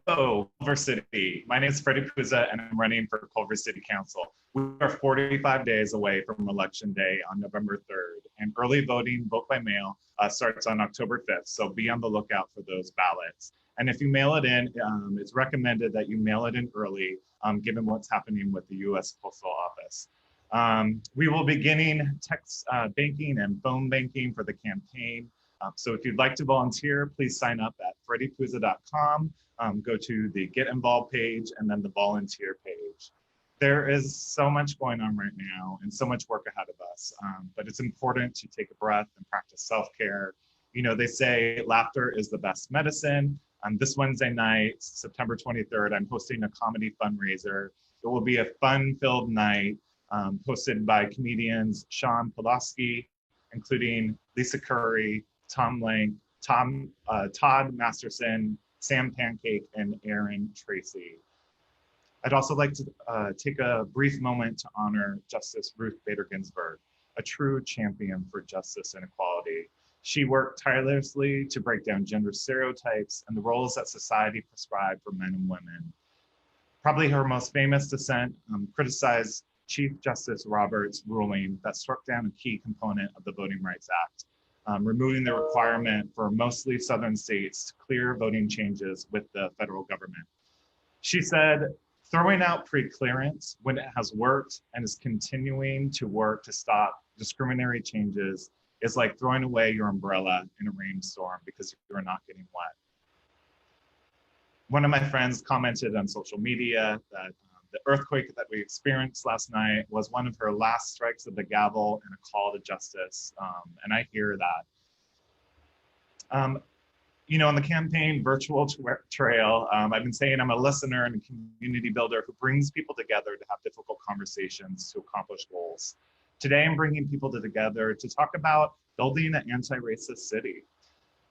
Hello, Culver City. My name is Freddy Puza, and I'm running for Culver City Council. We are 45 days away from Election Day on November 3rd, and early voting, vote by mail, starts on October 5th, so be on the lookout for those ballots. And if you mail it in, it's recommended that you mail it in early, given what's happening with the U.S. Postal Office. We will be beginning text banking and phone banking for the campaign. So if you'd like to volunteer, please sign up at freddypuza.com. Go to the Get Involved page and then the volunteer page. There is so much going on right now and so much work ahead of us, but it's important to take a breath and practice self-care. You know, they say laughter is the best medicine. This Wednesday night, September 23rd, I'm hosting a comedy fundraiser. It will be a fun-filled night hosted by comedians Sean Pulaski, including Lisa Curry, Tom Lank, Todd Masterson, Sam Pancake, and Aaron Tracy. I'd also like to take a brief moment to honor Justice Ruth Bader Ginsburg, a true champion for justice and equality. She worked tirelessly to break down gender stereotypes and the roles that society prescribed for men and women. Probably her most famous dissent criticized Chief Justice Roberts' ruling that struck down a key component of the Voting Rights Act, removing the requirement for mostly southern states to clear voting changes with the federal government. She said, throwing out pre-clearance when it has worked and is continuing to work to stop discriminatory changes is like throwing away your umbrella in a rainstorm because you're not getting wet. One of my friends commented on social media that the earthquake that we experienced last night was one of her last strikes of the gavel and a call to justice, and I hear that. You know, on the campaign virtual trail, I've been saying I'm a listener and a community builder who brings people together to have difficult conversations to accomplish goals. Today, I'm bringing people together to talk about building an anti-racist city.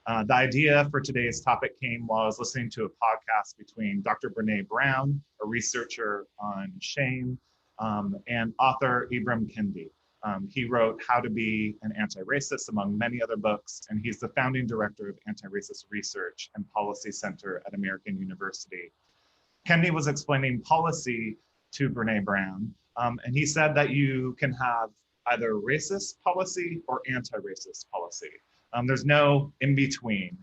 The idea for today's topic came while I was listening to a podcast between Dr. Brene Brown, a researcher on shame, and author Ibram Kendi. He wrote How to Be an Anti-Racist, among many other books, and he's the founding director of Anti-Racist Research and Policy Center at American University. Kendi was explaining policy to Brene Brown, and he said that you can have either racist policy or anti-racist policy. There's no in between.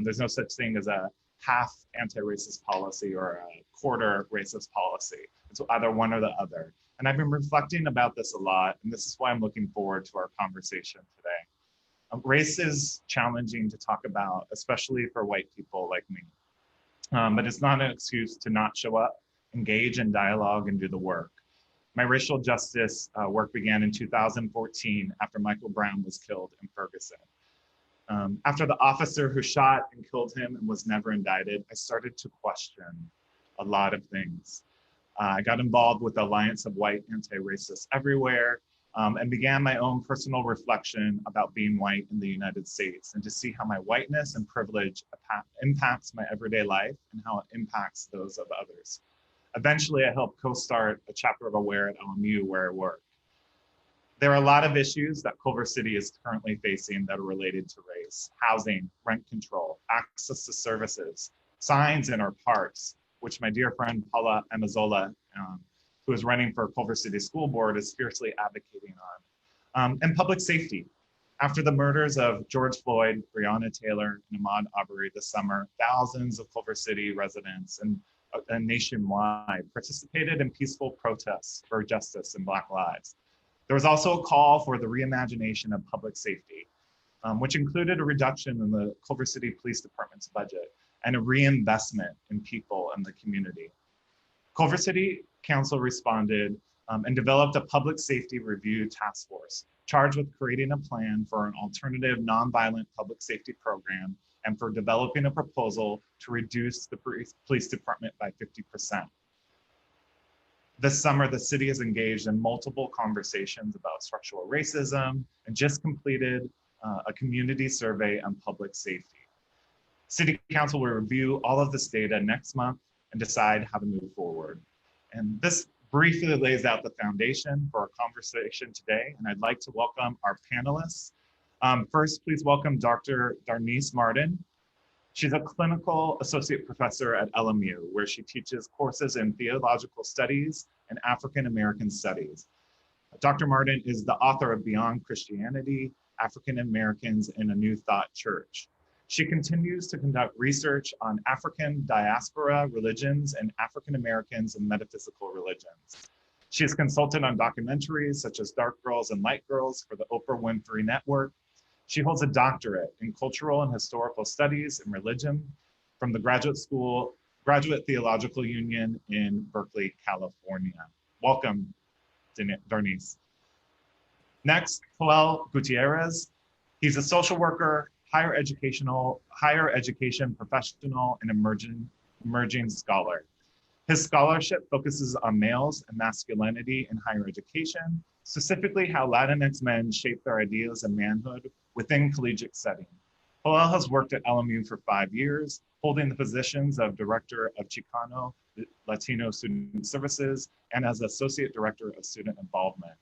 There's no such thing as a half anti-racist policy or a quarter racist policy. It's either one or the other. And I've been reflecting about this a lot, and this is why I'm looking forward to our conversation today. Race is challenging to talk about, especially for white people like me. But it's not an excuse to not show up, engage in dialogue, and do the work. My racial justice work began in 2014 after Michael Brown was killed in Ferguson. After the officer who shot and killed him and was never indicted, I started to question a lot of things. I got involved with the Alliance of White Anti-Racists Everywhere and began my own personal reflection about being white in the United States and to see how my whiteness and privilege impacts my everyday life and how it impacts those of others. Eventually, I helped co-start a chapter of AWARE at LMU where I work. There are a lot of issues that Culver City is currently facing that are related to race: housing, rent control, access to services, signs in our parks, which my dear friend Paula Amazola, who is running for Culver City School Board, is fiercely advocating on, and public safety. After the murders of George Floyd, Breonna Taylor, and Ahmaud Arbery this summer, thousands of Culver City residents and nationwide participated in peaceful protests for justice and Black lives. There was also a call for the reimagination of public safety, which included a reduction in the Culver City Police Department's budget and a reinvestment in people and the community. Culver City Council responded and developed a public safety review task force charged with creating a plan for an alternative nonviolent public safety program and for developing a proposal to reduce the police department by 50%. This summer, the city has engaged in multiple conversations about structural racism and just completed a community survey on public safety. City Council will review all of this data next month and decide how to move forward. And this briefly lays out the foundation for our conversation today, and I'd like to welcome our panelists. First, please welcome Dr. Darnice Martin. She's a clinical associate professor at LMU, where she teaches courses in theological studies and African American studies. Dr. Martin is the author of Beyond Christianity, African Americans in a New Thought Church. She continues to conduct research on African diaspora religions and African Americans and metaphysical religions. She has consulted on documentaries such as Dark Girls and Light Girls for the Oprah Winfrey Network. She holds a doctorate in cultural and historical studies and religion from the Graduate Theological Union in Berkeley, California. Welcome, Darnice. Next, Joel Gutierrez. He's a social worker, higher education professional, and emerging scholar. His scholarship focuses on males and masculinity in higher education, specifically how Latinx men shape their ideas of manhood within collegiate setting. Joel has worked at LMU for 5 years, holding the positions of Director of Chicano Latino Student Services and as Associate Director of Student Involvement.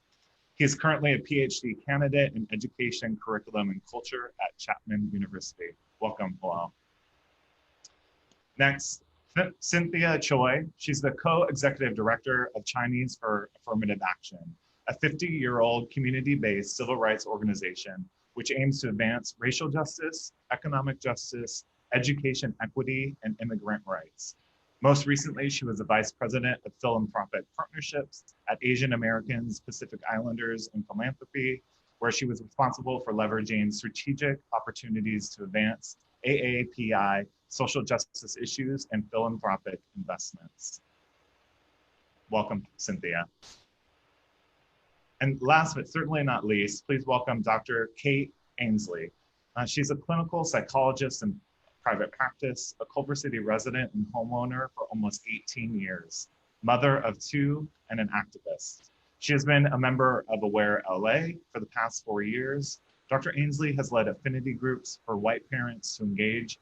He is currently a PhD candidate in Education, Curriculum, and Culture at Chapman University. Welcome, Joel. Next, Cynthia Choi. She's the co-executive director of Chinese for Affirmative Action, a 50-year-old community-based civil rights organization which aims to advance racial justice, economic justice, education equity, and immigrant rights. Most recently, she was the vice president of philanthropic partnerships at Asian Americans, Pacific Islanders, and Philanthropy, where she was responsible for leveraging strategic opportunities to advance AAPI, social justice issues, and philanthropic investments. Welcome, Cynthia. And last but certainly not least, please welcome Dr. Kate Ainsley. She's a clinical psychologist in private practice, a Culver City resident and homeowner for almost 18 years, mother of 2 and an activist. She has been a member of Aware LA for the past 4 years. Dr. Ainsley has led affinity groups for white parents to engage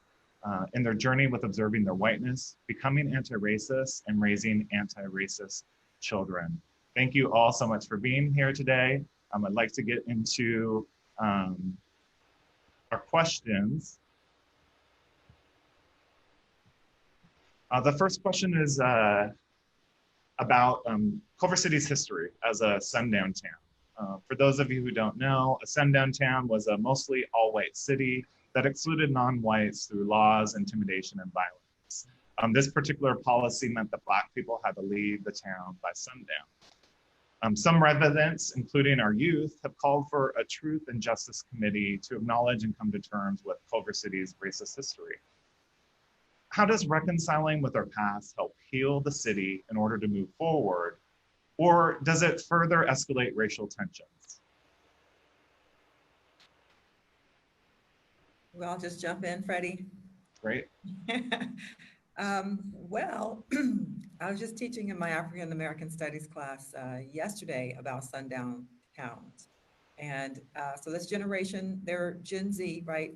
in their journey with observing their whiteness, becoming anti-racist, and raising anti-racist children. Thank you all so much for being here today. I'd like to get into our questions. The first question is about Culver City's history as a sundown town. For those of you who don't know, a sundown town was a mostly all-white city that excluded non-whites through laws, intimidation, and violence. This particular policy meant that Black people had to leave the town by sundown. Some residents, including our youth, have called for a Truth and Justice Committee to acknowledge and come to terms with Culver City's racist history. How does reconciling with our past help heal the city in order to move forward, or does it further escalate racial tensions? Well, I'll just jump in, Freddie. Great. Well, I was just teaching in my African American Studies class yesterday about sundown towns. And so this generation, they're Gen Z, right?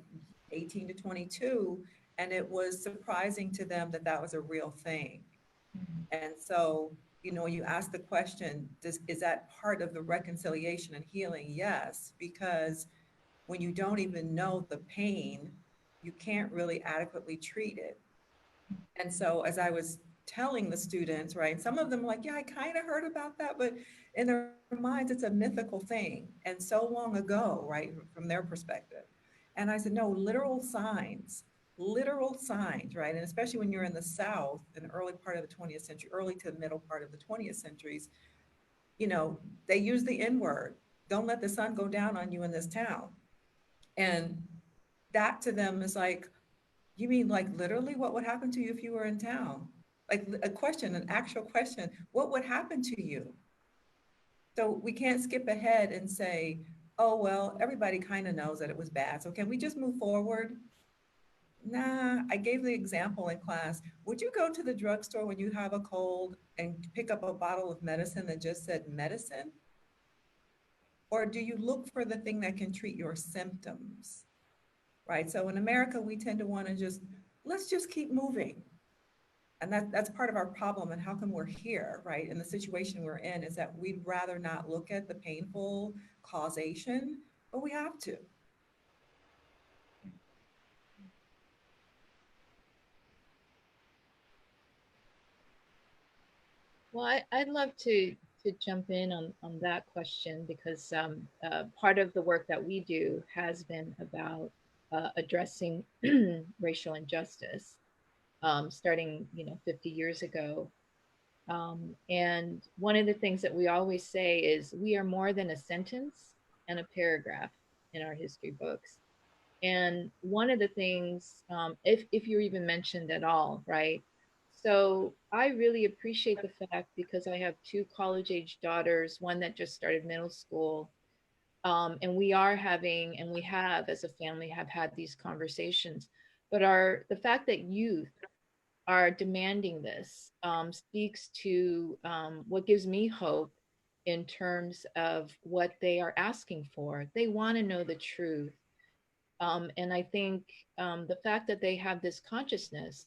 18 to 22. And it was surprising to them that that was a real thing. And so, you know, you ask the question, is that part of the reconciliation and healing? Yes, because when you don't even know the pain, you can't really adequately treat it. And so as I was telling the students, right, some of them like, yeah, I kind of heard about that, but in their minds, it's a mythical thing. And so long ago, right, from their perspective. And I said, no, literal signs, right? And especially when you're in the South in the early part of the 20th century, early to middle part of the 20th centuries, you know, they use the N-word. Don't let the sun go down on you in this town. And that to them is like, you mean like literally what would happen to you if you were in town? Like a question, an actual question, what would happen to you? So we can't skip ahead and say, oh, well, everybody kind of knows that it was bad. So can we just move forward? Nah, I gave the example in class. Would you go to the drugstore when you have a cold and pick up a bottle of medicine that just said medicine? Or do you look for the thing that can treat your symptoms? Right? So in America, we tend to want to let's just keep moving. And that's part of our problem. And how come we're here, right? And the situation we're in is that we'd rather not look at the painful causation, but we have to. Well, I'd love to jump in on that question because part of the work that we do has been about addressing racial injustice, starting 50 years ago. And one of the things that we always say is we are more than a sentence and a paragraph in our history books. And one of the things, if you're even mentioned at all, right? So I really appreciate the fact because I have two college age daughters, one that just started middle school. And we are having, and we have as a family have had these conversations. But the fact that youth are demanding this speaks to what gives me hope in terms of what they are asking for. They want to know the truth. And I think the fact that they have this consciousness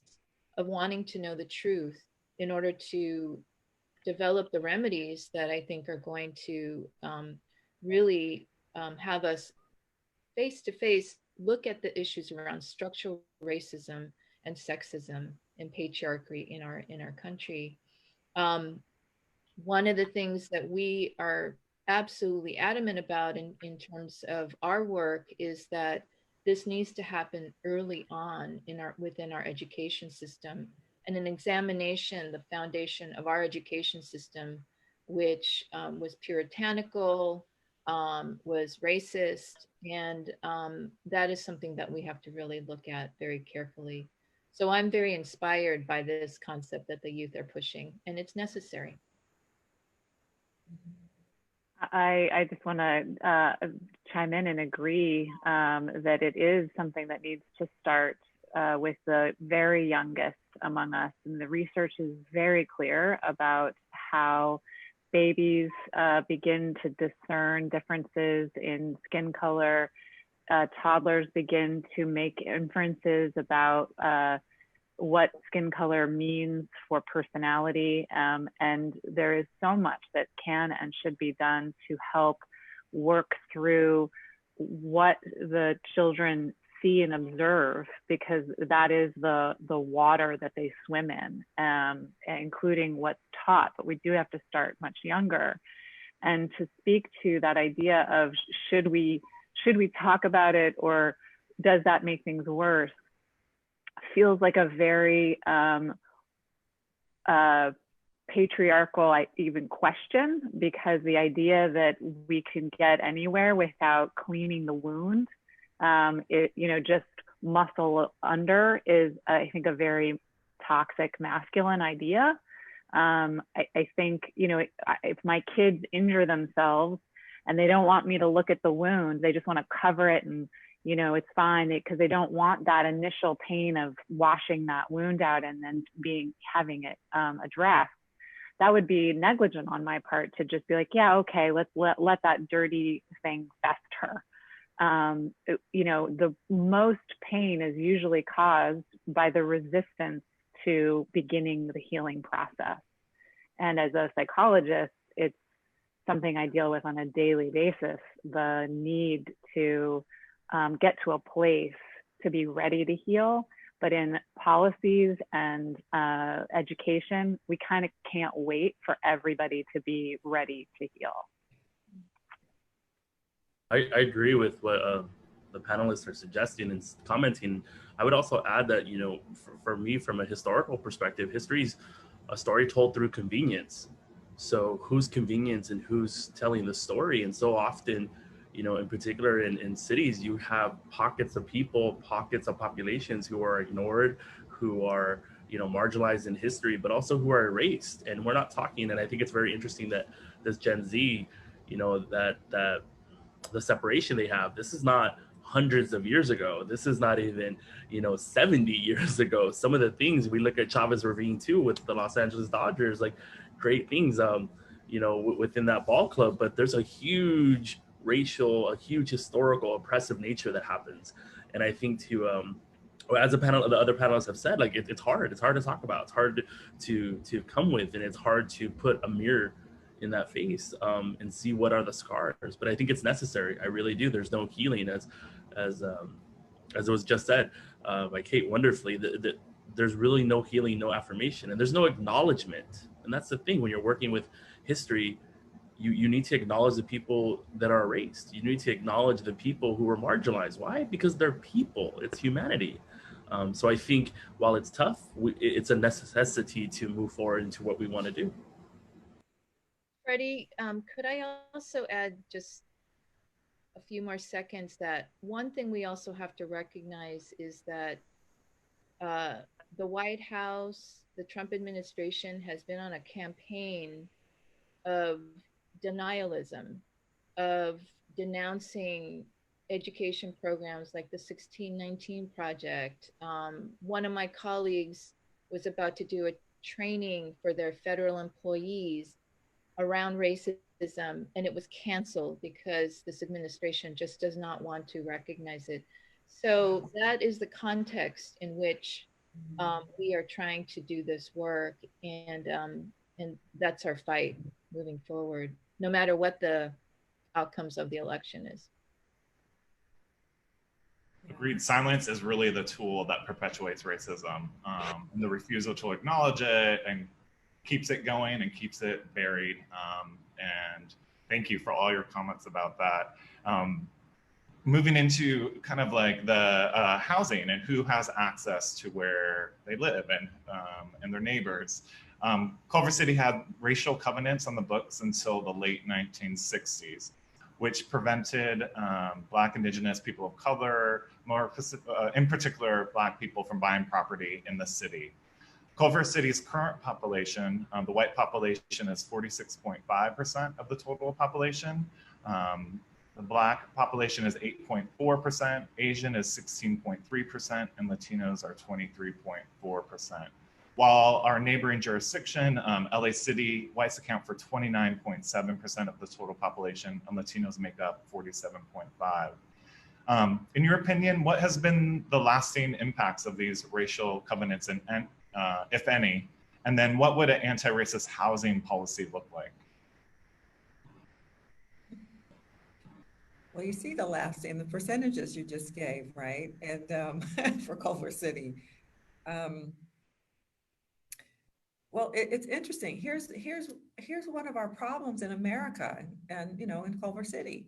of wanting to know the truth in order to develop the remedies that I think are going to really have us face to face look at the issues around structural racism and sexism and patriarchy in our country. Um, One of the things that we are absolutely adamant about in terms of our work is that this needs to happen early on in our within our education system, and an examination the foundation of our education system, which was puritanical, was racist, and that is something that we have to really look at very carefully. So I'm very inspired by this concept that the youth are pushing, and it's necessary. I just want to chime in and agree that it is something that needs to start with the very youngest among us. And the research is very clear about how babies begin to discern differences in skin color. Toddlers begin to make inferences about what skin color means for personality. And there is so much that can and should be done to help work through what the children see and observe, because that is the water that they swim in, including what's taught. But we do have to start much younger. And to speak to that idea of should we talk about it, or does that make things worse, feels like a very patriarchal even question, because the idea that we can get anywhere without cleaning the wound, just muscle under, is I think a very toxic masculine idea. I think, if my kids injure themselves and they don't want me to look at the wound, they just want to cover it and it's fine, because they don't want that initial pain of washing that wound out and then having it addressed. That would be negligent on my part to just be like, yeah, okay, let's let that dirty thing fester. The most pain is usually caused by the resistance to beginning the healing process. And as a psychologist, it's something I deal with on a daily basis, the need to get to a place to be ready to heal. But in policies and education, we kind of can't wait for everybody to be ready to heal. I agree with what the panelists are suggesting and commenting. I would also add that, for me, from a historical perspective, history's a story told through convenience. So who's convenience and who's telling the story? And so often, in particular in cities, you have pockets of people, pockets of populations who are ignored, who are, marginalized in history, but also who are erased. And we're not talking, and I think it's very interesting that this Gen Z, that the separation they have, this is not hundreds of years ago. This is not even, 70 years ago. Some of the things we look at Chavez Ravine too with the Los Angeles Dodgers, like great things, within that ball club, but there's a huge racial, a huge historical oppressive nature that happens. And I think as the other panelists have said, like it's hard to talk about, it's hard to come with, and it's hard to put a mirror in that face and see what are the scars. But I think it's necessary. I really do. There's no healing, as it was just said by Kate wonderfully, that there's really no healing, no affirmation, and there's no acknowledgement And that's the thing, when you're working with history, you need to acknowledge the people that are erased. You need to acknowledge the people who are marginalized. Why? Because they're people. It's humanity. So I think while it's tough, it's a necessity to move forward into what we want to do. Freddie, could I also add just a few more seconds that one thing we also have to recognize is that uh, the White House, the Trump administration has been on a campaign of denialism, of denouncing education programs like the 1619 Project. One of my colleagues was about to do a training for their federal employees around racism, and it was canceled because this administration just does not want to recognize it. So that is the context in which we are trying to do this work, and that's our fight moving forward, no matter what the outcomes of the election is. Agreed. Silence is really the tool that perpetuates racism, and the refusal to acknowledge it and keeps it going and keeps it buried. And thank you for all your comments about that. Moving into kind of like the housing and who has access to where they live and their neighbors. Culver City had racial covenants on the books until the late 1960s, which prevented Black, Indigenous, people of color, in particular Black people, from buying property in the city. Culver City's current population, the white population is 46.5% of the total population. The Black population is 8.4%, Asian is 16.3%, and Latinos are 23.4%. While our neighboring jurisdiction, LA City, whites account for 29.7% of the total population, and Latinos make up 47.5%. In your opinion, what has been the lasting impacts of these racial covenants, and if any? And then what would an anti-racist housing policy look like? Well, you see the lasting, the percentages you just gave, right? And for Culver City. Well, it's interesting. Here's one of our problems in America and in Culver City.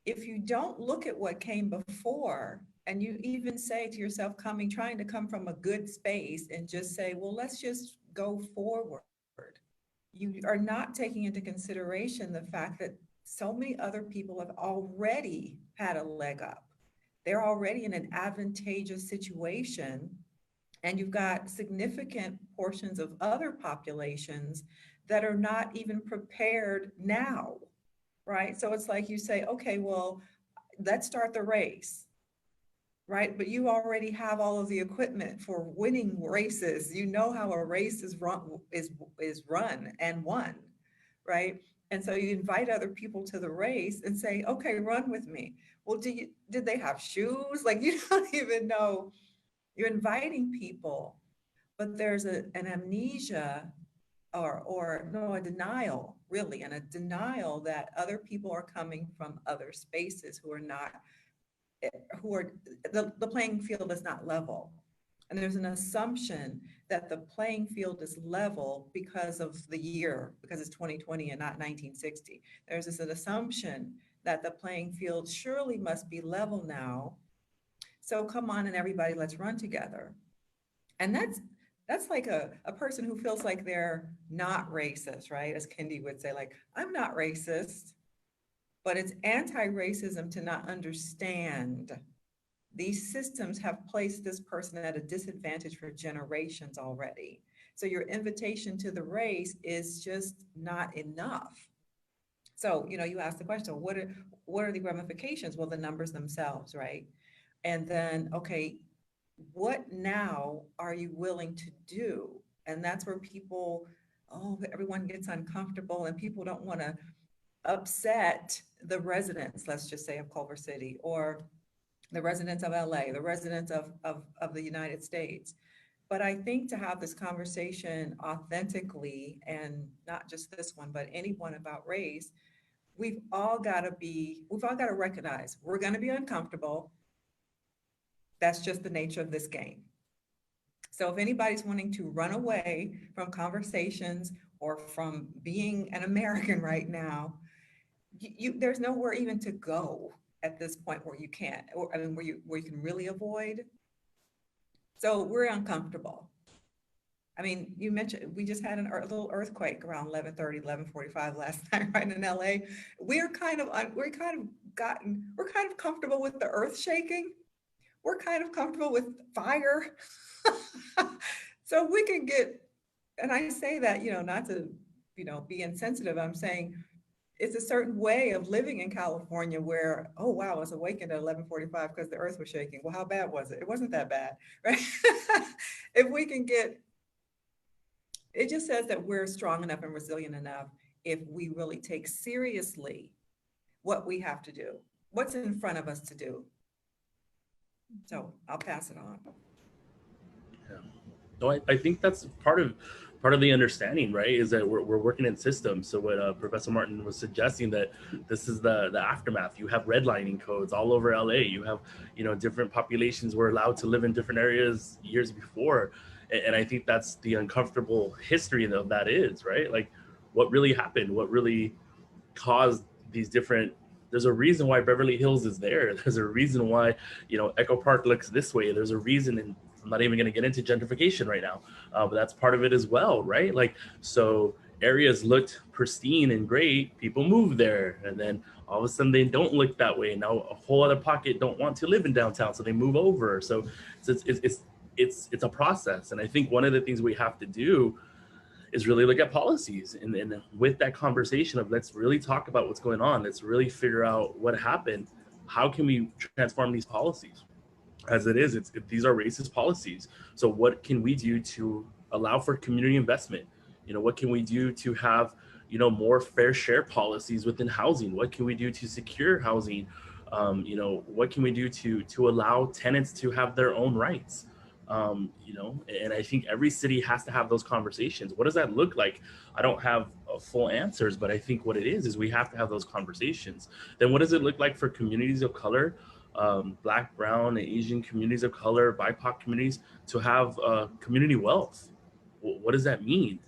If you don't look at what came before, and you even say to yourself, trying to come from a good space and just say, well, let's just go forward. You are not taking into consideration the fact that so many other people have already had a leg up. They're already in an advantageous situation. And you've got significant portions of other populations that are not even prepared now, right? So it's like you say, okay, well, let's start the race, right? But you already have all of the equipment for winning races. You know how a race is run and won, right? And so you invite other people to the race and say, okay, run with me. Well, did they have shoes? Like, you don't even know. You're inviting people, but there's an amnesia or no, a denial, really, and a denial that other people are coming from other spaces who are the playing field is not level. And there's an assumption that the playing field is level because of the year, because it's 2020 and not 1960. There's an assumption that the playing field surely must be level now. So come on and everybody, let's run together. And that's like a person who feels like they're not racist, right? As Kendi would say, like, I'm not racist, but it's anti-racism to not understand these systems have placed this person at a disadvantage for generations already. So your invitation to the race is just not enough. So, you ask the question, what are the ramifications? Well, the numbers themselves, right? And then, okay, what now are you willing to do? And that's where everyone gets uncomfortable and people don't want to upset the residents, let's just say, of Culver City, or the residents of LA, the residents of the United States. But I think to have this conversation authentically, and not just this one, but any one about race, we've all got to recognize we're going to be uncomfortable. That's just the nature of this game. So if anybody's wanting to run away from conversations or from being an American right now, there's nowhere even to go at this point where you can't, or I mean, where you can really avoid. So we're uncomfortable. I mean, you mentioned we just had a little earthquake around 11:30, 11:45 last night, right in LA. We're kind of comfortable with the earth shaking. We're kind of comfortable with fire. So we can get, and I say that, not to, be insensitive. I'm saying it's a certain way of living in California where, oh wow, I was awakened at 11:45 because the earth was shaking. Well, how bad was it? It wasn't that bad, right? If we can get, it just says that we're strong enough and resilient enough if we really take seriously what we have to do, what's in front of us to do. So I'll pass it on. Yeah. No, I think that's part of the understanding, right? Is that we're working in systems. So what Professor Martin was suggesting, that this is the aftermath. You have redlining codes all over LA. You have, different populations were allowed to live in different areas years before, and I think that's the uncomfortable history of that is, right? Like, what really happened? What really caused these different? There's a reason why Beverly Hills is there. There's a reason why, Echo Park looks this way. There's a reason, and I'm not even going to get into gentrification right now, but that's part of it as well, right? Like, so areas looked pristine and great, people moved there, and then all of a sudden they don't look that way. Now a whole other pocket don't want to live in downtown, so they move over. So it's a process, and I think one of the things we have to do is really look at policies, and with that conversation of, let's really talk about what's going on, let's really figure out what happened, how can we transform these policies. As it is, these are racist policies. So what can we do to allow for community investment? What can we do to have, more fair share policies within housing? What can we do to secure housing? What can we do to allow tenants to have their own rights? And I think every city has to have those conversations. What does that look like? I don't have full answers, but I think what it is we have to have those conversations. Then what does it look like for communities of color, Black, Brown, and Asian communities of color, BIPOC communities, to have community wealth? What does that mean?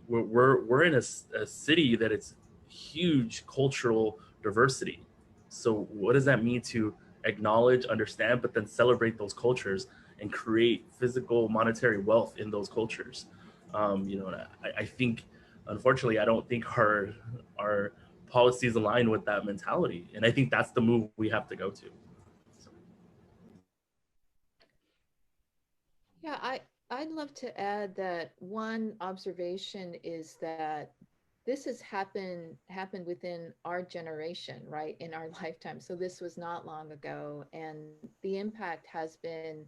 We're in a city that it's huge cultural diversity. So what does that mean to acknowledge, understand, but then celebrate those cultures and create physical monetary wealth in those cultures? I think, unfortunately, I don't think our policies align with that mentality, and I think that's the move we have to go to. So. Yeah, I'd love to add that one observation is that this has happened within our generation, right, in our lifetime. So this was not long ago, and the impact has been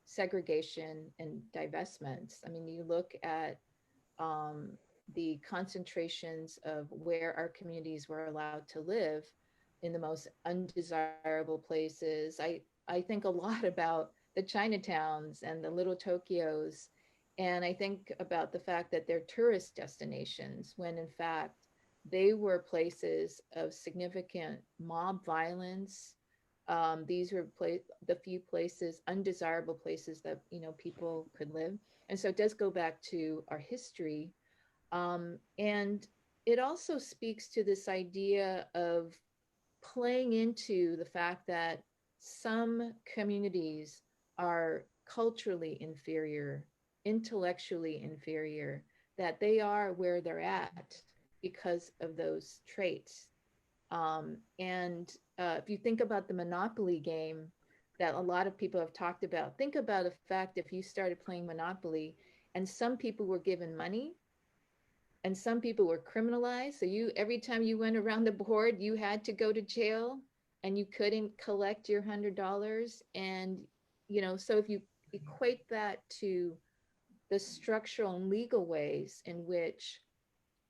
segregation and divestments. I mean, you look at um, the concentrations of where our communities were allowed to live in the most undesirable places. I think a lot about the Chinatowns and the little Tokyos. And I think about the fact that they're tourist destinations when in fact they were places of significant mob violence. These were the few places, undesirable places that people could live. And so it does go back to our history. And it also speaks to this idea of playing into the fact that some communities are culturally inferior, intellectually inferior, that they are where they're at because of those traits. And if you think about the Monopoly game that a lot of people have talked about, think about the fact if you started playing Monopoly and some people were given money and some people were criminalized. So you, every time you went around the board, you had to go to jail and you couldn't collect your $100. And, so if you equate that to the structural and legal ways in which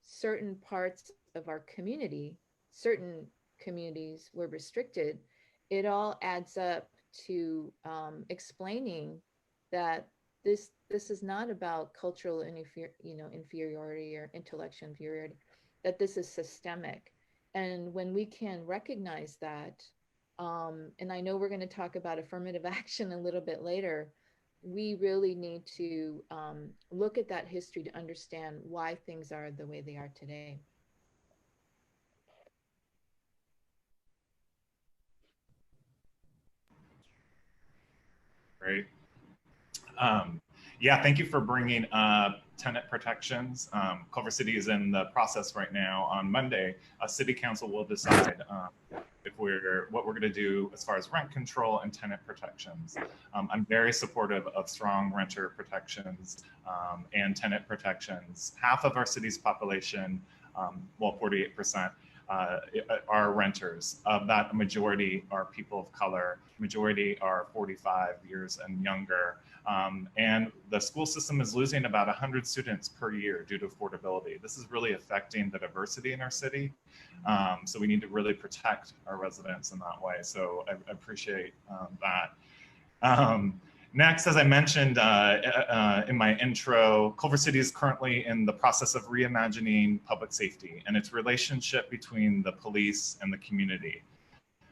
certain parts of our community, certain communities were restricted, it all adds up to explaining that this is not about cultural inferiority or intellectual inferiority, that this is systemic. And when we can recognize that, and I know we're going to talk about affirmative action a little bit later, we really need to look at that history to understand why things are the way they are today. Great. Yeah, thank you for bringing up tenant protections. Culver City is in the process right now. On Monday, a city council will decide what we're going to do as far as rent control and tenant protections. I'm very supportive of strong renter protections and tenant protections. Half of our city's population, well, 48%, are renters. Of that, a majority are people of color. Majority are 45 years and younger. And the school system is losing about 100 students per year due to affordability. This is really affecting the diversity in our city. So we need to really protect our residents in that way. So I appreciate that. Next, as I mentioned in my intro, Culver City is currently in the process of reimagining public safety and its relationship between the police and the community.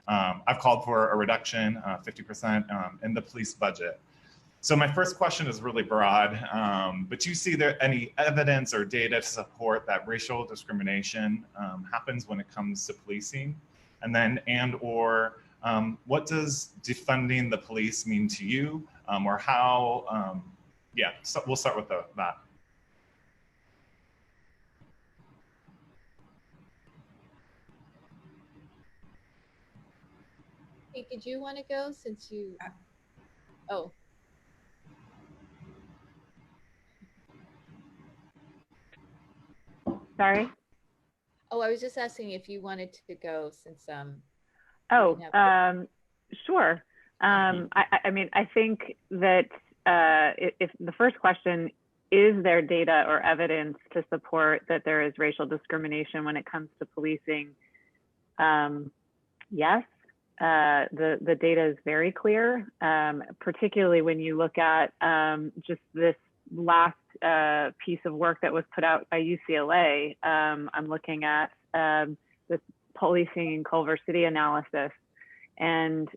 I've called for a reduction, 50% in the police budget. So my first question is really broad, but do you see there any evidence or data to support that racial discrimination happens when it comes to policing? And/or what does defunding the police mean to you, or how? Yeah, so we'll start with that. Hey, did you want to go since you? Oh. Sorry? Oh, I was just asking if you wanted to go since Oh, sure. I mean, I think that if the first question, is there data or evidence to support that there is racial discrimination when it comes to policing? Yes, the data is very clear, particularly when you look at just this last piece of work that was put out by UCLA. I'm looking at this policing in Culver City analysis, and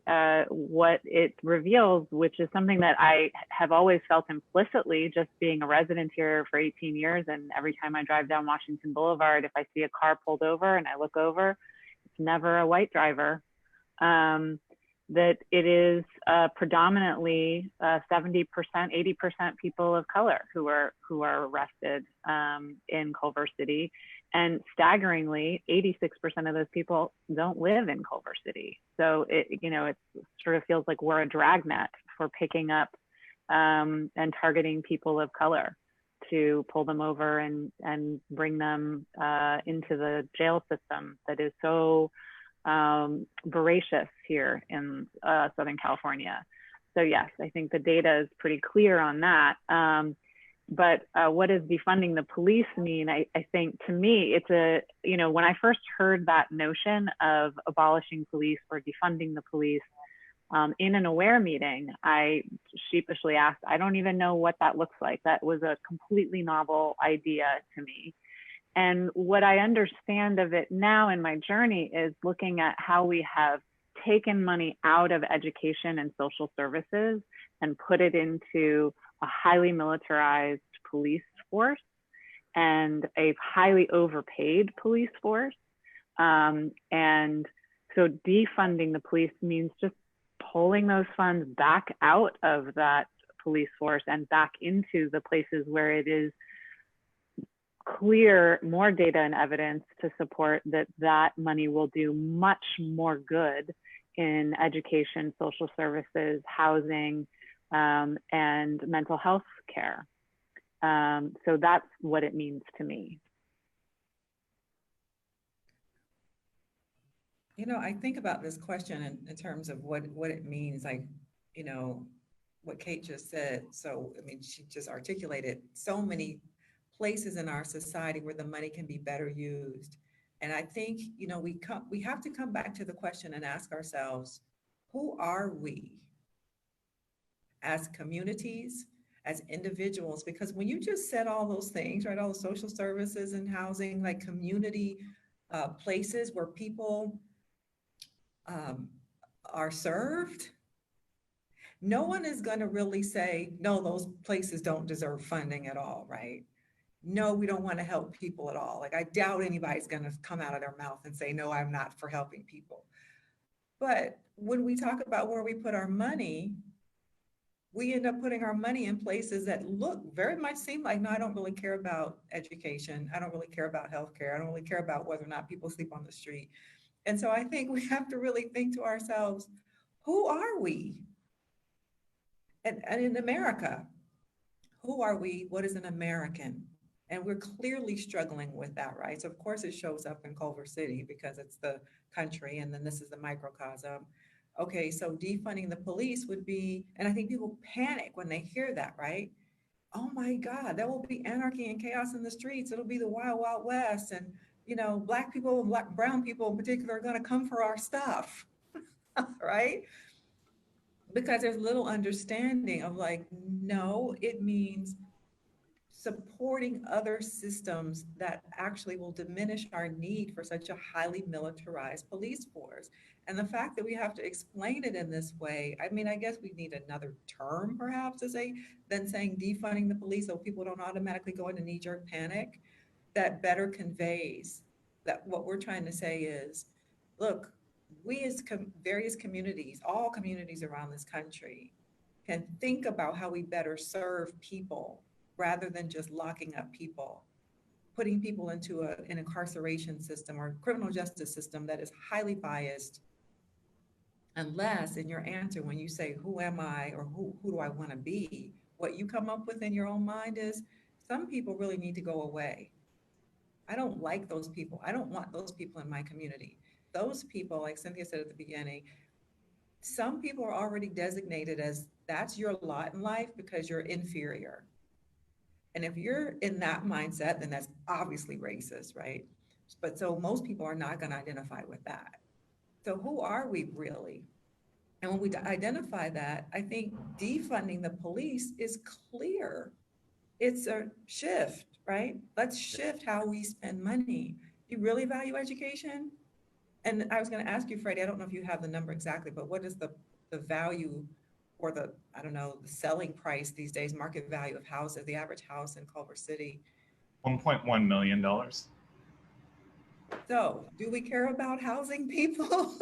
what it reveals, which is something that I have always felt implicitly, just being a resident here for 18 years, and every time I drive down Washington Boulevard, if I see a car pulled over and I look over, it's never a white driver. That it is predominantly 70%, 80% people of color who are arrested in Culver City, and staggeringly, 86% of those people don't live in Culver City. So it sort of feels like we're a dragnet for picking up and targeting people of color to pull them over and bring them into the jail system that is so voracious here in Southern California. So yes, I think the data is pretty clear on that. But what does defunding the police mean? I think to me, it's when I first heard that notion of abolishing police or defunding the police in an AWARE meeting, I sheepishly asked, I don't even know what that looks like. That was a completely novel idea to me. And what I understand of it now in my journey is looking at how we have taken money out of education and social services and put it into a highly militarized police force and a highly overpaid police force. And so defunding the police means just pulling those funds back out of that police force and back into the places where it is clear, more data and evidence to support that money will do much more good in education, social services, housing, and mental health care. So that's what it means to me. I think about this question in terms of what it means, like, what Kate just said. So, I mean, she just articulated so many places in our society where the money can be better used. And I think, we have to come back to the question and ask ourselves, who are we as communities, as individuals? Because when you just said all those things, right, all the social services and housing, like community places where people are served, No one is going to really say, no, those places don't deserve funding at all, right? No, we don't want to help people at all. Like, I doubt anybody's going to come out of their mouth and say, no, I'm not for helping people. But when we talk about where we put our money, we end up putting our money in places that look very much seem like, no, I don't really care about education. I don't really care about healthcare. I don't really care about whether or not people sleep on the street. And so I think we have to really think to ourselves, who are we? And in America, who are we? What is an American? And we're clearly struggling with that, right? So of course it shows up in Culver City because it's the country, and then this is the microcosm. Okay, so defunding the police would be, and I think people panic when they hear that, right? Oh my God, there will be anarchy and chaos in the streets. It'll be the wild, wild west. And, Black people, brown people in particular are going to come for our stuff, right? Because there's little understanding of like, no, it means supporting other systems that actually will diminish our need for such a highly militarized police force. And the fact that we have to explain it in this way, I mean, I guess we need another term perhaps to say than saying defunding the police so people don't automatically go into knee-jerk panic, that better conveys that what we're trying to say is, look, we as various communities, all communities around this country, can think about how we better serve people rather than just locking up people, putting people into an incarceration system or criminal justice system that is highly biased. Unless in your answer, when you say, who am I, or who do I want to be? What you come up with in your own mind is, some people really need to go away. I don't like those people. I don't want those people in my community. Those people, like Cynthia said at the beginning, some people are already designated as that's your lot in life because you're inferior. And if you're in that mindset, then that's obviously racist, right? But so most people are not going to identify with that. So who are we really? And when we identify that, I think defunding the police is clear. It's a shift, right? Let's shift how we spend money. You really value education? And I was going to ask you, Freddie, I don't know if you have the number exactly, but what is the value or the, I don't know, the selling price these days, market value of houses, the average house in Culver City? $1.1 million. So do we care about housing people?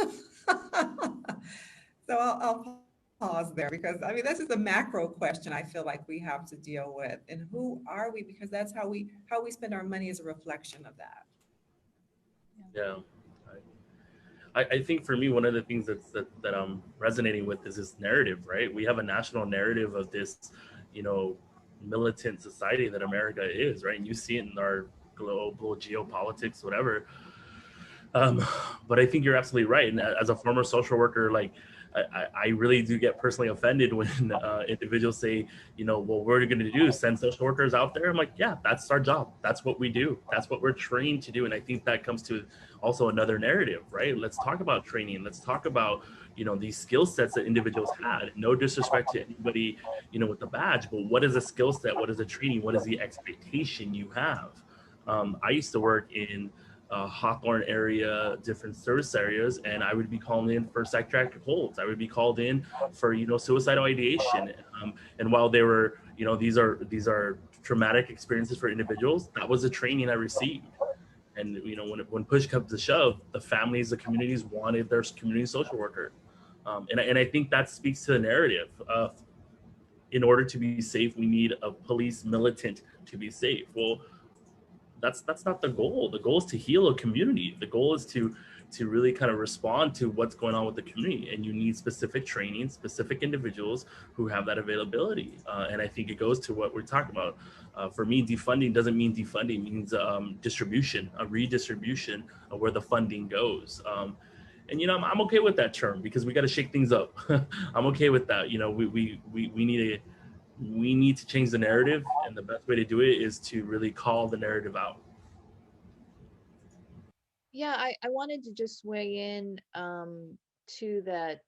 So I'll pause there because I mean, this is a macro question I feel like we have to deal with. And who are we? Because that's how we spend our money is a reflection of that. Yeah. I think for me, one of the things that I'm resonating with is this narrative, right? We have a national narrative of this, militant society that America is, right? And you see it in our global geopolitics, whatever. But I think you're absolutely right. And as a former social worker, like I really do get personally offended when individuals say, well, what are you going to do? Send social workers out there? I'm like, yeah, that's our job. That's what we do. That's what we're trained to do. And I think that comes to also another narrative, right? Let's talk about training. Let's talk about, these skill sets that individuals had. No disrespect to anybody, with the badge, but what is a skill set? What is a training? What is the expectation you have? I used to work in Hawthorne area, different service areas, and I would be called in for psychiatric holds. I would be called in for suicidal ideation. And while they were, these are traumatic experiences for individuals, that was the training I received. And when push comes to shove, the families, the communities wanted their community social worker. And I think that speaks to the narrative of, in order to be safe, we need a police militant to be safe. Well, that's not the goal. The goal is to heal a community. The goal is to really kind of respond to what's going on with the community, and you need specific training, specific individuals who have that availability. And I think it goes to what we're talking about. For me, defunding doesn't mean defunding. It means distribution, a redistribution of where the funding goes. And I'm okay with that term because we got to shake things up. I'm okay with that. We need to change the narrative, and the best way to do it is to really call the narrative out. Yeah, I wanted to just weigh in to that.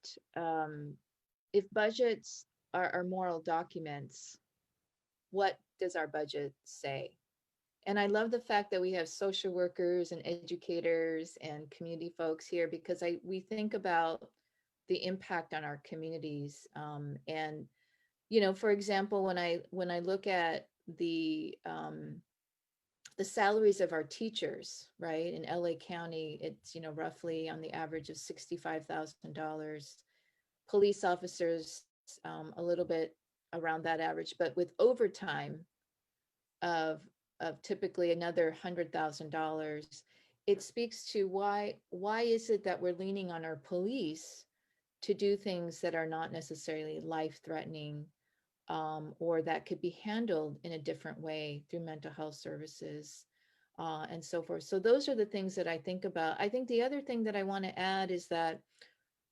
If budgets are moral documents, what does our budget say? And I love the fact that we have social workers and educators and community folks here, because we think about the impact on our communities. And you know, for example, when I look at the salaries of our teachers, right, in LA County, it's, you know, roughly on the average of $65,000. Police officers, a little bit around that average, but with overtime of typically another $100,000, it speaks to why is it that we're leaning on our police to do things that are not necessarily life threatening, or that could be handled in a different way through mental health services, and so forth. So those are the things that I think about. I think the other thing that I want to add is that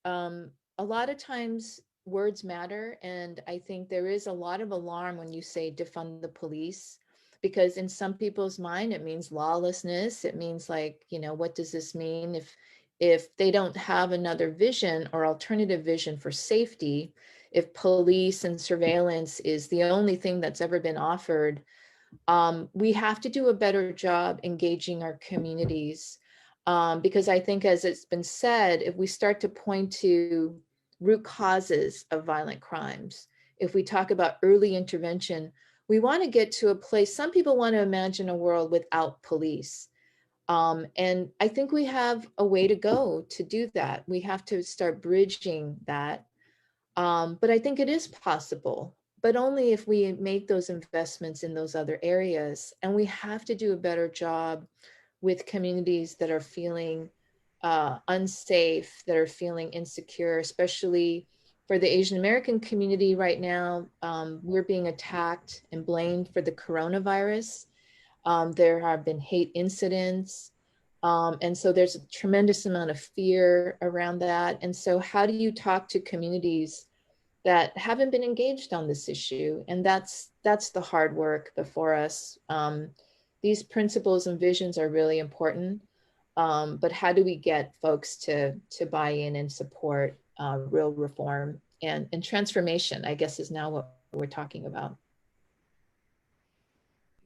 a lot of times words matter. And I think there is a lot of alarm when you say defund the police, because in some people's mind, it means lawlessness. It means like, you know, what does this mean if they don't have another vision or alternative vision for safety, if police and surveillance is the only thing that's ever been offered, we have to do a better job engaging our communities. Because I think, as it's been said, if we start to point to root causes of violent crimes, if we talk about early intervention, we want to get to a place, some people want to imagine a world without police. And I think we have a way to go to do that. We have to start bridging that. But I think it is possible, but only if we make those investments in those other areas. And we have to do a better job with communities that are feeling unsafe, that are feeling insecure, especially for the Asian American community right now. We're being attacked and blamed for the coronavirus. There have been hate incidents. And so there's a tremendous amount of fear around that. And so how do you talk to communities that haven't been engaged on this issue? And that's the hard work before us. These principles and visions are really important. But how do we get folks to buy in and support real reform and transformation, I guess, is now what we're talking about.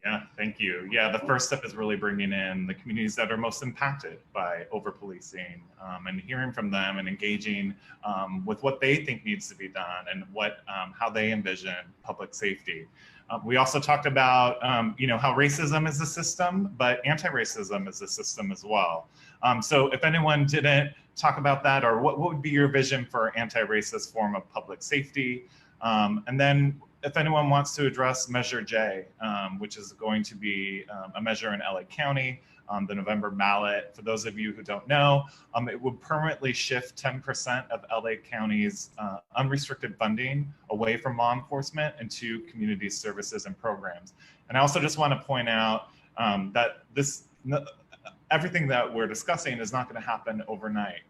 Yeah, thank you. Yeah, the first step is really bringing in the communities that are most impacted by over-policing, and hearing from them and engaging with what they think needs to be done and how they envision public safety. We also talked about how racism is a system, but anti-racism is a system as well. So if anyone didn't talk about that, or what would be your vision for anti-racist form of public safety? And then if anyone wants to address Measure J, which is going to be a measure in LA County, the November ballot. For those of you who don't know, it would permanently shift 10% of LA County's unrestricted funding away from law enforcement into community services and programs. And I also just want to point out that everything that we're discussing is not going to happen overnight.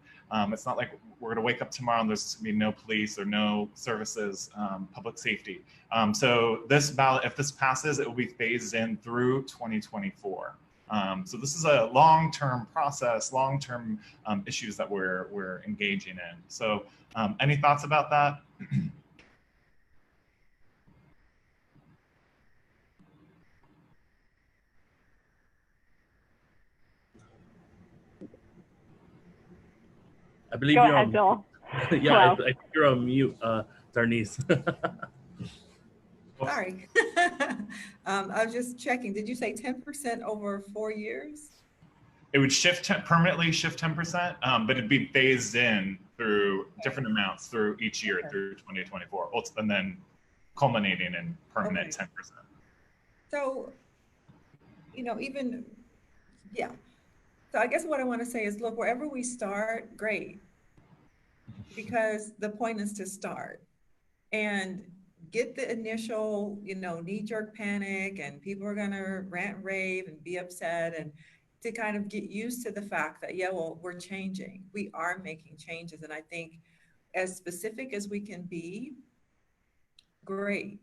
It's not like we're going to wake up tomorrow and there's going to be no police or no services, public safety. So this ballot, if this passes, it will be phased in through 2024. So this is a long-term process, long-term issues that we're engaging in. So any thoughts about that? I believe Go you're ahead, on. Joel. Yeah, Wow. I think you're on mute, Darnice. Sorry. I was just checking. Did you say 10% over 4 years? It would permanently shift 10%, but it'd be phased in through different amounts through each year through 2024, and then culminating in permanent 10%. So, yeah. So I guess what I want to say is, look, wherever we start, great. Because the point is to start and get the initial, knee-jerk panic, and people are going to rant and rave and be upset, and to kind of get used to the fact that, yeah, well, we're changing. We are making changes. And I think as specific as we can be, great.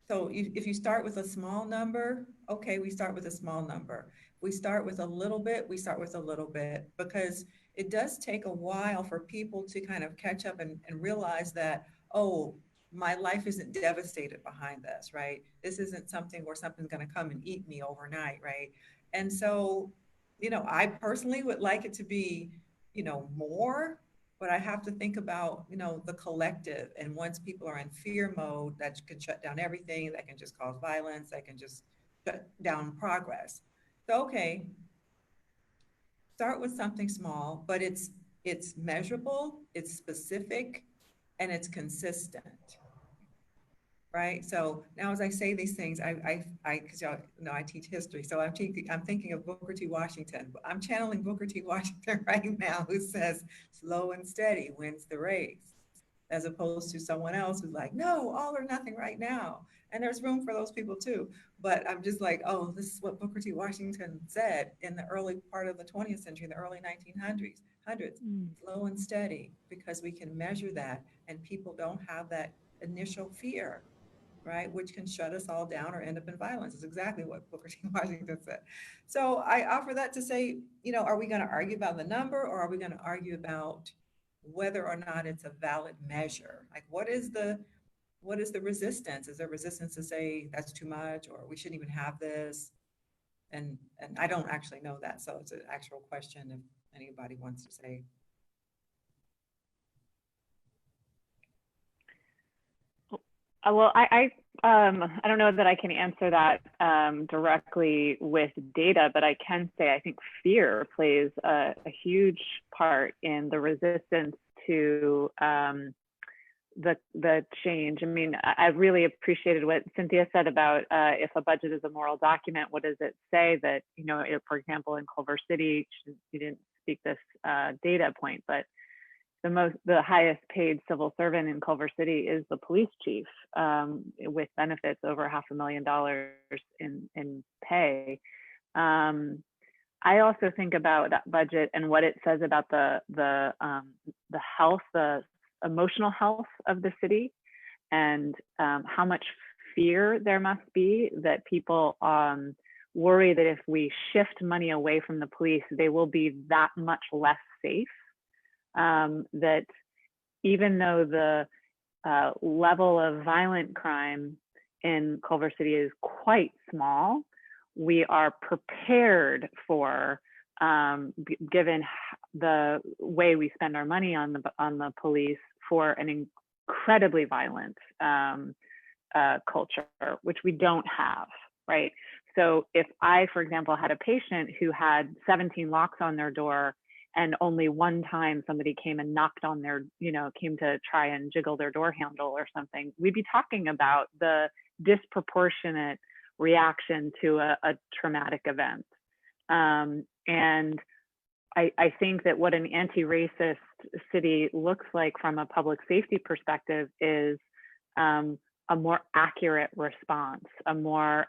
So if you start with a small number, okay, we start with a small number. We start with a little bit, we start with a little bit, because it does take a while for people to kind of catch up and realize that, oh, my life isn't devastated behind this, right? This isn't something where something's going to come and eat me overnight, right? And so, I personally would like it to be, more, but I have to think about, the collective. And once people are in fear mode, that can shut down everything, that can just cause violence, that can just shut down progress. So, okay, start with something small, but it's measurable, it's specific, and it's consistent. Right. So now, as I say these things, because y'all know I teach history, so I'm thinking of Booker T. Washington. I'm channeling Booker T. Washington right now, who says, "Slow and steady wins the race," as opposed to someone else who's like, "No, all or nothing right now." And there's room for those people too. But I'm just like, oh, this is what Booker T. Washington said in the early part of the 20th century, in the early 1900s. Slow and steady, because we can measure that, and people don't have that initial fear, right? Which can shut us all down or end up in violence. Is exactly what Booker T. Washington said. So I offer that to say, are we going to argue about the number, or are we going to argue about whether or not it's a valid measure? Like, what is the resistance? Is there resistance to say that's too much, or we shouldn't even have this? And I don't actually know that. So it's an actual question if anybody wants to say. Well, I don't know that I can answer that directly with data, but I can say I think fear plays a huge part in the resistance to the change. I mean, I really appreciated what Cynthia said about if a budget is a moral document, what does it say? That, for example, in Culver City, she didn't speak this data point, but the highest paid civil servant in Culver City is the police chief, with benefits over $500,000 in pay. I also think about that budget and what it says about the health, the emotional health of the city, and how much fear there must be that people worry that if we shift money away from the police, they will be that much less safe. That even though the level of violent crime in Culver City is quite small, we are prepared for, given the way we spend our money on the police, for an incredibly violent culture, which we don't have, right? So if I, for example, had a patient who had 17 locks on their door, and only one time somebody came and knocked on their, came to try and jiggle their door handle or something, we'd be talking about the disproportionate reaction to a traumatic event. And I think that what an anti-racist city looks like from a public safety perspective is a more accurate response, a more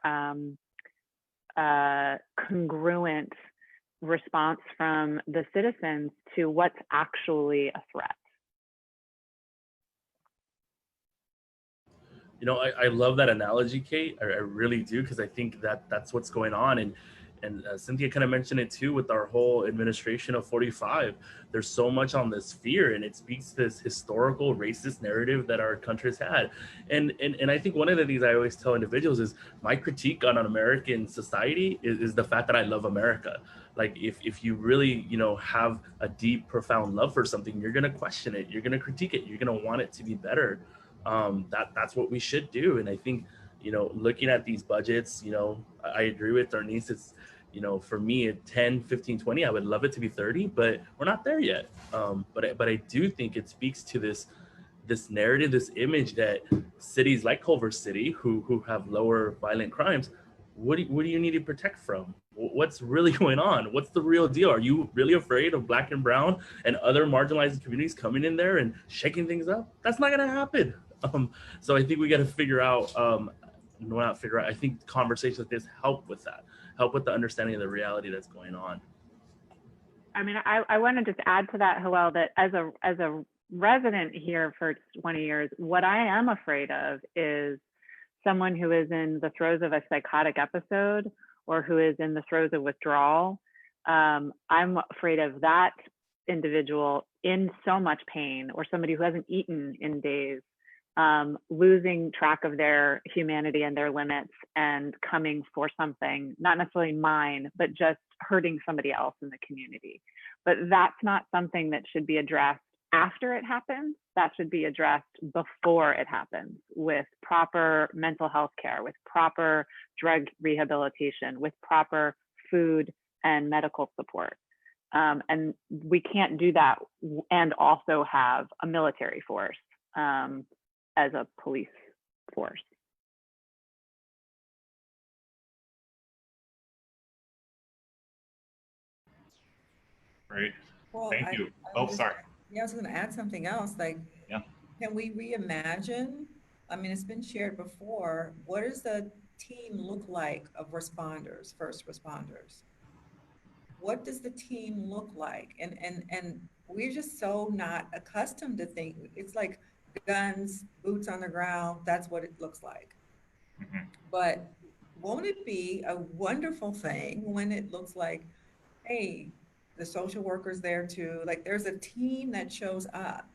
congruent response from the citizens to what's actually a threat. I love that analogy, Kate. I really do, because I think that's what's going on. And Cynthia kind of mentioned it too with our whole administration of 45. There's so much on this fear, and it speaks to this historical racist narrative that our country's had. And I think one of the things I always tell individuals is my critique on an American society is the fact that I love America. Like if you really, have a deep, profound love for something, you're going to question it. You're going to critique it. You're going to want it to be better. That's what we should do. And I think, looking at these budgets, I agree with Darnice. It's, for me at 10, 15, 20, I would love it to be 30, but we're not there yet. But I do think it speaks to this narrative, this image that cities like Culver City, who have lower violent crimes, what do you need to protect from? What's really going on? What's the real deal? Are you really afraid of Black and brown and other marginalized communities coming in there and shaking things up? That's not going to happen. So I think we got to figure out, I think conversations like this help with that, help with the understanding of the reality that's going on. I mean, I want to just add to that, Joel, that as a resident here for 20 years, what I am afraid of is someone who is in the throes of a psychotic episode or who is in the throes of withdrawal. I'm afraid of that individual in so much pain, or somebody who hasn't eaten in days, losing track of their humanity and their limits and coming for something, not necessarily mine, but just hurting somebody else in the community. But that's not something that should be addressed after it happens, that should be addressed before it happens with proper mental health care, with proper drug rehabilitation, with proper food and medical support. And we can't do that and also have a military force as a police force. Great. Well, Thank you. I'm Oh, just, sorry. yeah, I was going to add something else. Like, Yeah. can we reimagine? I mean, it's been shared before. What does the team look like of responders, first responders? What does the team look like? And we're just so not accustomed to think it's like guns, boots on the ground. That's what it looks like. Mhm. But won't it be a wonderful thing when it looks like, hey, the social workers there too, like there's a team that shows up.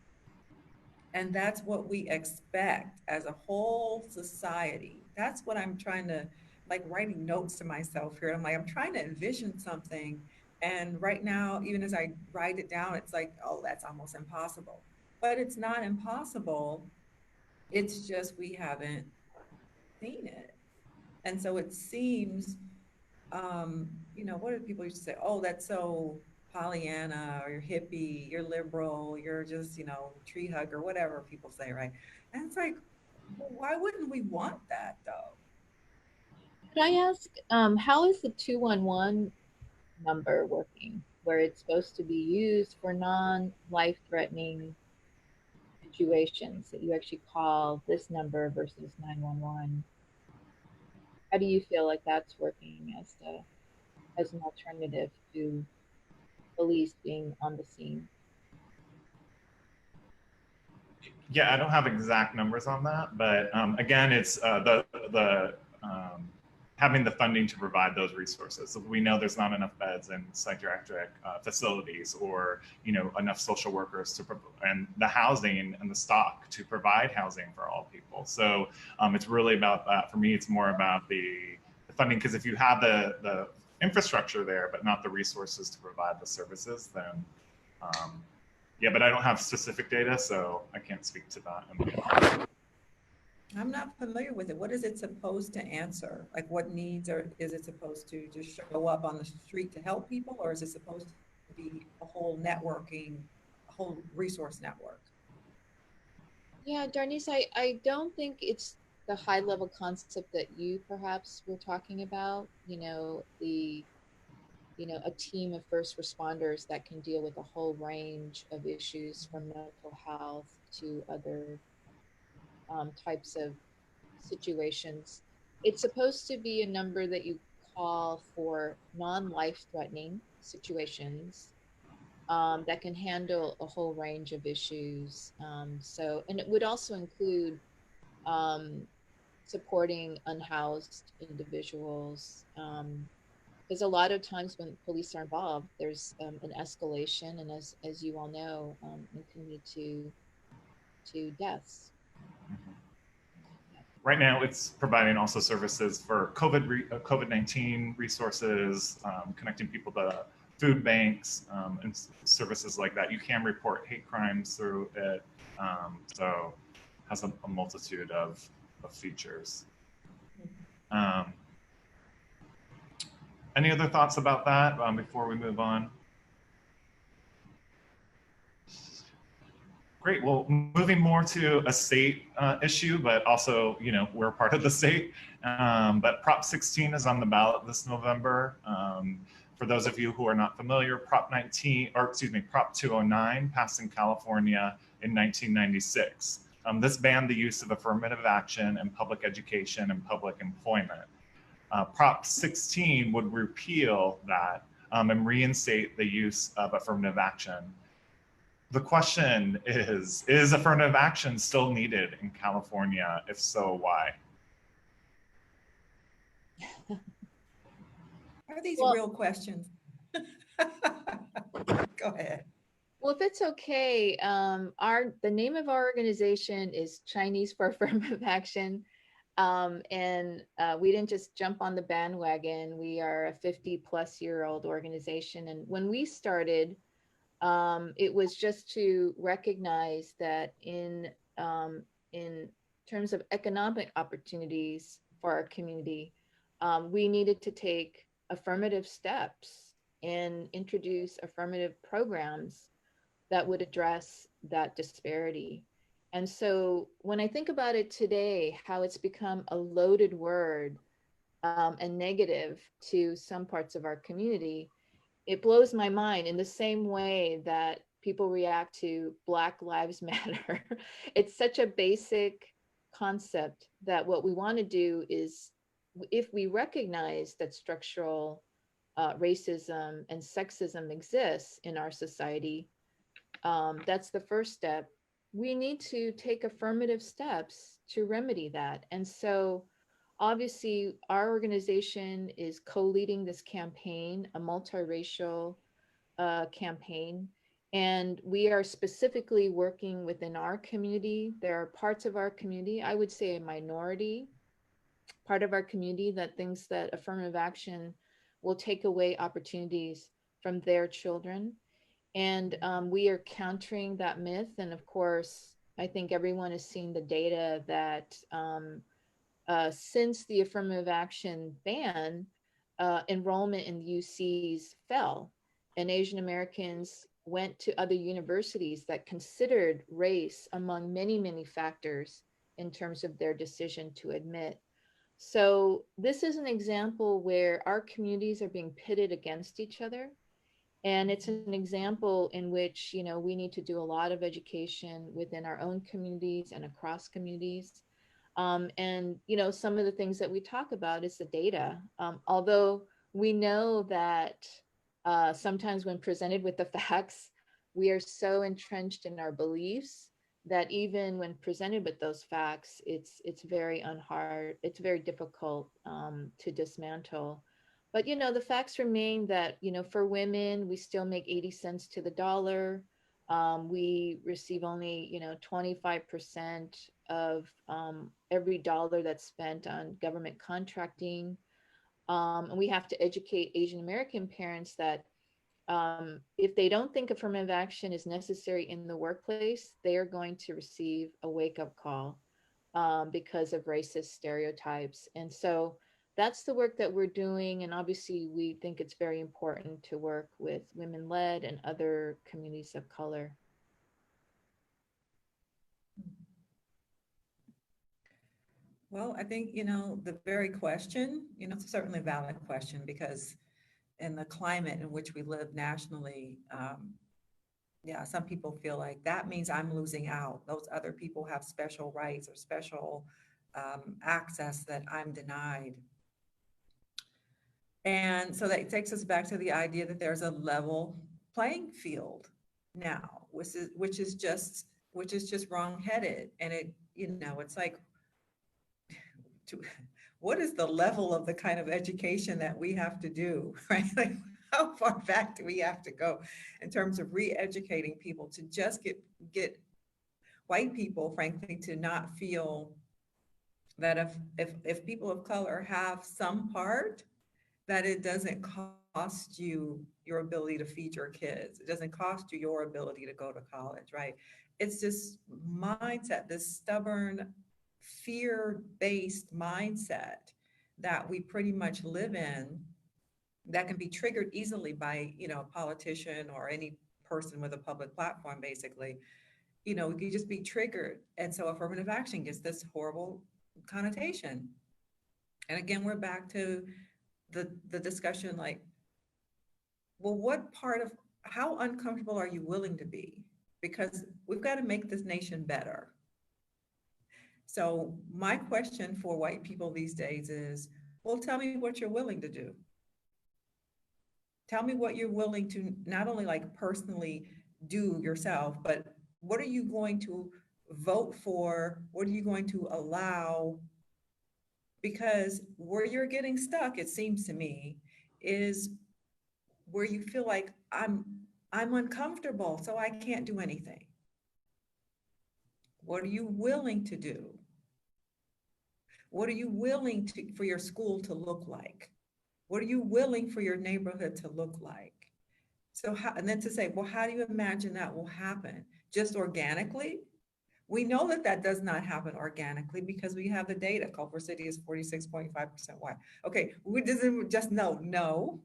And that's what we expect as a whole society. That's what I'm trying to, like, writing notes to myself here. I'm like, I'm trying to envision something. And right now, even as I write it down, it's like, oh, that's almost impossible. But it's not impossible. It's just we haven't seen it. And so it seems, what do people used to say? Oh, that's so Pollyanna, or you're hippie, you're liberal, you're just, tree hugger, whatever people say, right? And it's like, well, why wouldn't we want that though? Could I ask, how is the 211 number working, where it's supposed to be used for non-life threatening situations that you actually call this number versus 911? How do you feel like that's working as an alternative to police being on the scene? Yeah, I don't have exact numbers on that, but again, it's the having the funding to provide those resources. So we know there's not enough beds in psychiatric facilities, or enough social workers and the housing and the stock to provide housing for all people. So it's really about that. For me, it's more about the funding, because if you have the infrastructure there but not the resources to provide the services, then yeah, but I don't have specific data, so I can't speak to that. I'm not familiar with it. What is it supposed to answer? Like, what needs, or is it supposed to just show up on the street to help people, or is it supposed to be a whole networking, a whole resource network? Yeah, Darnice, I don't think it's the high level concept that you perhaps were talking about, a team of first responders that can deal with a whole range of issues from mental health to other types of situations. It's supposed to be a number that you call for non-life threatening situations that can handle a whole range of issues. And it would also include um, supporting unhoused individuals. Because a lot of times when police are involved, there's an escalation, and as you all know, it can lead to deaths. Right now, it's providing also services for COVID-19 resources, connecting people to food banks, and services like that. You can report hate crimes through it, so it has a multitude of features. Any other thoughts about that before we move on? Great. Well, moving more to a state issue, but also, we're part of the state. But Prop 16 is on the ballot this November. For those of you who are not familiar, Prop 209 passed in California in 1996. This banned the use of affirmative action in public education and public employment. Prop 16 would repeal that and reinstate the use of affirmative action. The question is affirmative action still needed in California? If so, why? Are these Well, real questions? Go ahead. well, if it's okay, the name of our organization is Chinese for Affirmative Action. And we didn't just jump on the bandwagon. We are a 50+ year old organization. And when we started, It was just to recognize that in terms of economic opportunities for our community, we needed to take affirmative steps and introduce affirmative programs that would address that disparity. And so when I think about it today, how it's become a loaded word and negative to some parts of our community, it blows my mind in the same way that people react to Black Lives Matter. It's such a basic concept that what we want to do is, if we recognize that structural racism and sexism exists in our society, that's the first step. We need to take affirmative steps to remedy that. And so, obviously, our organization is co-leading this campaign, a multiracial campaign. And we are specifically working within our community. There are parts of our community, I would say a minority part of our community, that thinks that affirmative action will take away opportunities from their children. And we are countering that myth. And of course, I think everyone has seen the data that since the affirmative action ban, enrollment in UCs fell, and Asian Americans went to other universities that considered race among many, many factors in terms of their decision to admit. So this is an example where our communities are being pitted against each other. And it's an example in which, we need to do a lot of education within our own communities and across communities. And some of the things that we talk about is the data. Although we know that sometimes when presented with the facts, we are so entrenched in our beliefs that even when presented with those facts, it's very unhard, it's very difficult to dismantle. But the facts remain that for women, we still make 80 cents to the dollar. We receive only 25% of every dollar that's spent on government contracting. And we have to educate Asian American parents that if they don't think affirmative action is necessary in the workplace, they are going to receive a wake-up call because of racist stereotypes. And so that's the work that we're doing. And obviously, we think it's very important to work with women-led and other communities of color. Well, I think, the very question, it's certainly a valid question, because in the climate in which we live nationally, yeah, some people feel like that means I'm losing out. Those other people have special rights or special access that I'm denied. And so that takes us back to the idea that there's a level playing field now, which is just wrongheaded. And it's like, to, what is the level of the kind of education that we have to do, right? Like, how far back do we have to go in terms of re-educating people to just get white people, frankly, to not feel that if people of color have some part, that it doesn't cost you your ability to feed your kids. It doesn't cost you your ability to go to college, right? It's this mindset, this stubborn, fear-based mindset that we pretty much live in, that can be triggered easily by, a politician or any person with a public platform, basically. You can just be triggered. And so affirmative action gets this horrible connotation. And again, we're back to the discussion, like, well, what part of, how uncomfortable are you willing to be? Because we've got to make this nation better. So my question for white people these days is, well, tell me what you're willing to do. Tell me what you're willing to not only like personally do yourself, but what are you going to vote for? What are you going to allow? Because where you're getting stuck, it seems to me, is where you feel like I'm uncomfortable, so I can't do anything. What are you willing to do? What are you willing to for your school to look like? What are you willing for your neighborhood to look like? So how, and then to say, well, how do you imagine that will happen? Just organically? We know that that does not happen organically because we have the data. Culver City is 46.5% white. Okay, we just know, no.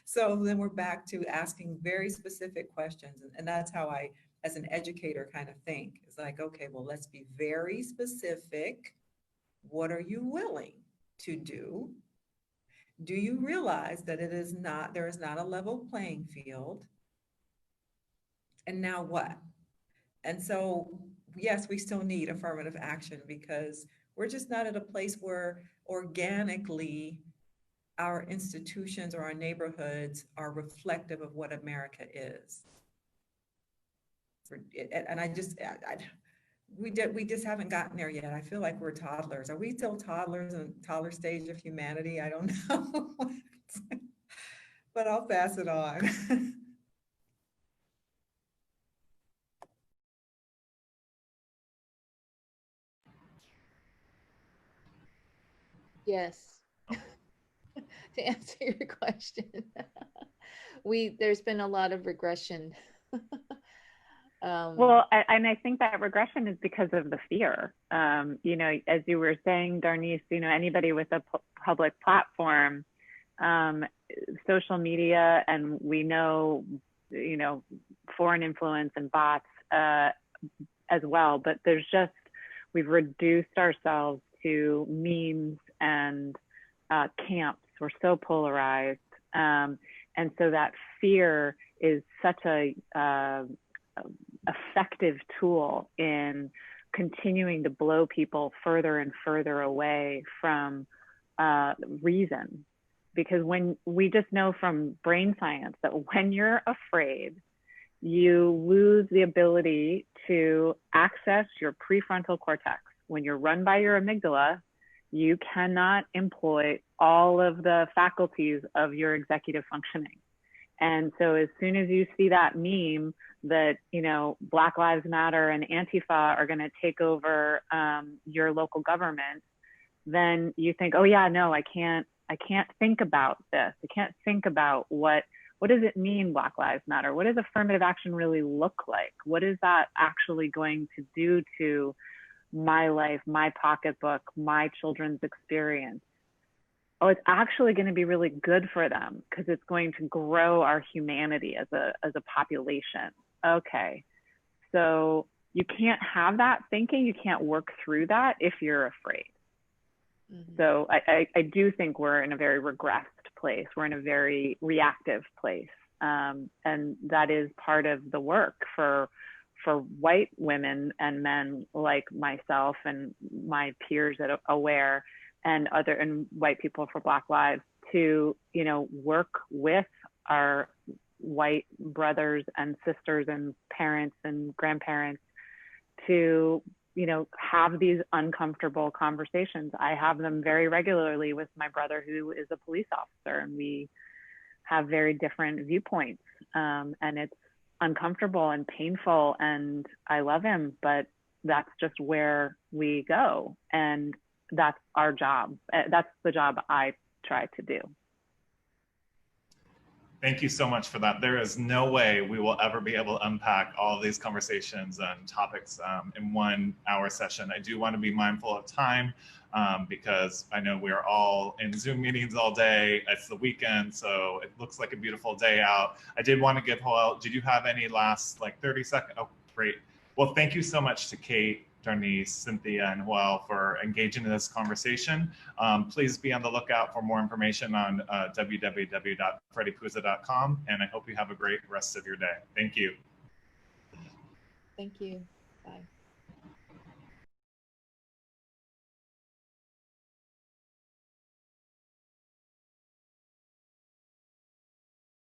So then we're back to asking very specific questions. And that's how I, as an educator, kind of think. It's like, okay, well, let's be very specific. What are you willing to do? Do you realize that it is not, there is not a level playing field? And now what? And so, yes, we still need affirmative action because we're just not at a place where organically our institutions or our neighborhoods are reflective of what America is. And we just haven't gotten there yet. I feel like we're toddlers. Are we still toddlers in a toddler stage of humanity? I don't know. But I'll pass it on. Yes. To answer your question, there's been a lot of regression. Well, and I think that regression is because of the fear. You know, as you were saying, Darnice, you know, anybody with a public platform, social media, and we know, you know, foreign influence and bots as well, but there's just, we've reduced ourselves to memes and camps. We're so polarized. And so that fear is such a effective tool in continuing to blow people further and further away from reason. Because when we just know from brain science that when you're afraid, you lose the ability to access your prefrontal cortex. When you're run by your amygdala, you cannot employ all of the faculties of your executive functioning. And so as soon as you see that meme that, you know, Black Lives Matter and Antifa are going to take over your local government, then you think, oh yeah, no, I can't think about this. I can't think about what does it mean, Black Lives Matter? What does affirmative action really look like? What is that actually going to do to my life, my pocketbook, my children's experience? Oh, it's actually going to be really good for them because it's going to grow our humanity as a population. Okay, so you can't have that thinking, you can't work through that if you're afraid. Mm-hmm. So I do think we're in a very regressed place. We're in a very reactive place. And that is part of the work for white women and men like myself and my peers at Aware and white people for Black Lives to, you know, work with our white brothers and sisters and parents and grandparents to, you know, have these uncomfortable conversations. I have them very regularly with my brother, who is a police officer, and we have very different viewpoints. And it's uncomfortable and painful, and I love him, but that's just where we go. And that's our job. That's the job I try to do. Thank you so much for that. There is no way we will ever be able to unpack all of these conversations and topics in 1 hour session. I do want to be mindful of time because I know we are all in Zoom meetings all day. It's the weekend, so it looks like a beautiful day out. I did want to give Joel, did you have any last like 30 seconds? Oh, great. Well, thank you so much to Kate, Darnice, Cynthia, and Joel for engaging in this conversation. Please be on the lookout for more information on www.freddypuza.com, and I hope you have a great rest of your day. Thank you. Thank you. Bye.